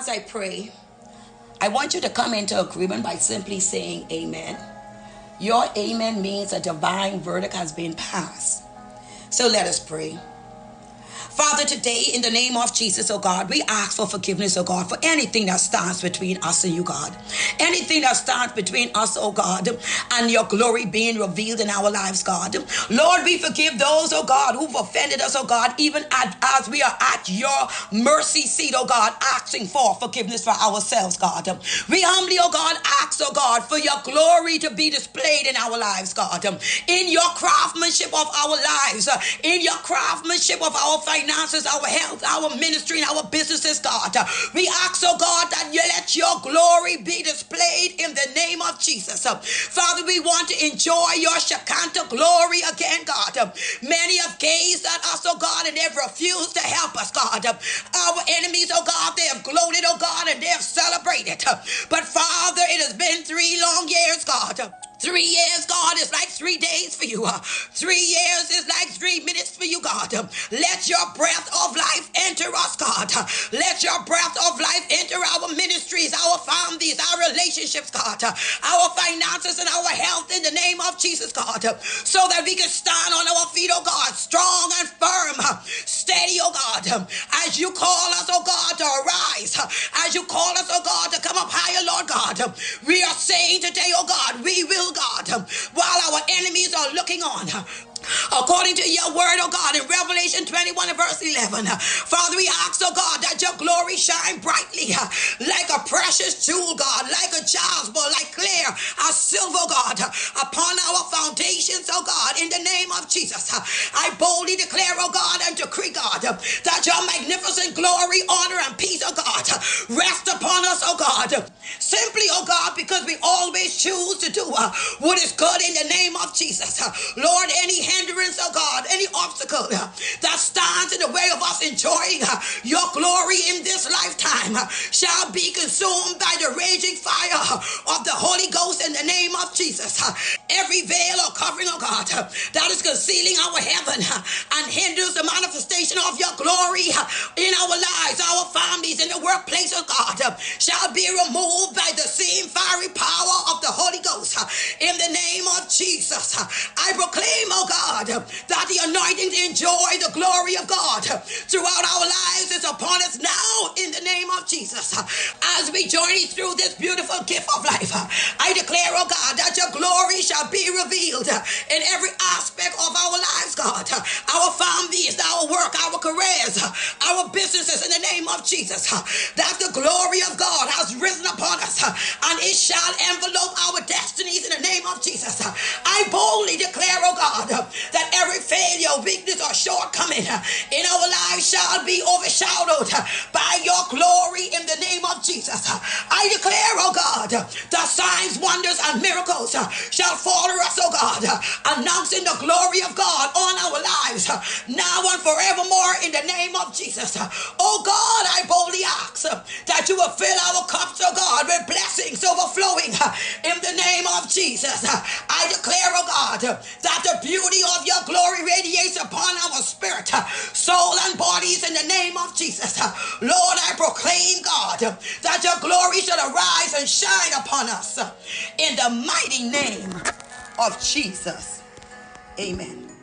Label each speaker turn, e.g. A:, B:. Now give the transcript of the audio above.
A: as I pray, I want you to come into agreement by simply saying amen. Your amen means a divine verdict has been passed. So let us pray. Father, today in the name of Jesus, oh God, we ask for forgiveness, oh God, for anything that stands between us and you, God. Anything that stands between us, oh God, and your glory being revealed in our lives, God. Lord, we forgive those, oh God, who've offended us, oh God, even as we are at your mercy seat, oh God, asking for forgiveness for ourselves, God. We humbly, oh God, ask, oh God, for your glory to be displayed in our lives, God. In your craftsmanship of our lives, in your craftsmanship of our finances, our health, our ministry, and our businesses, God. We ask, oh God, that you let your glory be displayed in the name of Jesus. Father, we want to enjoy your Shekinah glory again, God. Many have gazed at us, oh God, and they've refused to help us, God. Our enemies, oh God, they have gloated, oh God, and they have celebrated. But Father, it has been 3 long years, God. 3 years, God, is like 3 days for you. 3 years is like 3 minutes for you, God. Let your breath of life enter us, God. Let your breath of life enter our ministries, our families, our relationships, God. Our finances and our health in the name of Jesus, God. So that we can stand on our feet, oh God, strong and firm, steady, oh God. As you call us, oh God, to arise. As you call us, oh God, to come up higher, Lord God. We are saying today, oh God, we will, God, while our enemies are looking on. According to your word, oh God, in Revelation 21 and verse 11, Father, we ask, oh God, that your glory shine brightly like a precious jewel, God, like a jasper, like clear as silver, God, upon our foundations, oh God, in the name of Jesus. I boldly declare, oh God, and decree, God, that your magnificent glory, honor, and peace, oh God, rest upon us, oh God, simply, oh God, because we always choose to do what is good in the name of Jesus. Lord, any hindrance, oh God, any obstacle that stands in the way of us enjoying your glory in this lifetime shall be consumed by the raging fire of the Holy Ghost in the name of Jesus. Every veil or covering, oh God, that is concealing our heaven and hinders the manifestation of your glory in our lives, our families, in the workplace, oh God, shall be removed by the same fiery power of the Holy Ghost in the name of Jesus. I proclaim, oh God, that the anointing to enjoy the glory of God throughout our lives is upon us now in the name of Jesus. As we journey through this beautiful gift of life, I declare, oh God, that your glory shall be revealed in every aspect of our lives, God. Our families, our work, our careers, our businesses in the name of Jesus. That the glory of God has risen upon us and it shall envelope our destinies in the name of Jesus. I boldly declare, oh God, that every failure, weakness, or shortcoming in our lives shall be overshadowed by your glory in the name of Jesus. I declare, oh God, that signs, wonders, and miracles shall follow us, oh God, announcing the glory of God on our lives now and forevermore in the name of Jesus. Oh God, I boldly ask that you will fill our cups, oh God, with blessings overflowing in the name of Jesus. I declare, oh God, that the beauty of your glory radiates upon our spirit, soul, and bodies in the name of Jesus. Lord, I proclaim, God, that your glory should arise and shine upon us in the mighty name of Jesus. Amen.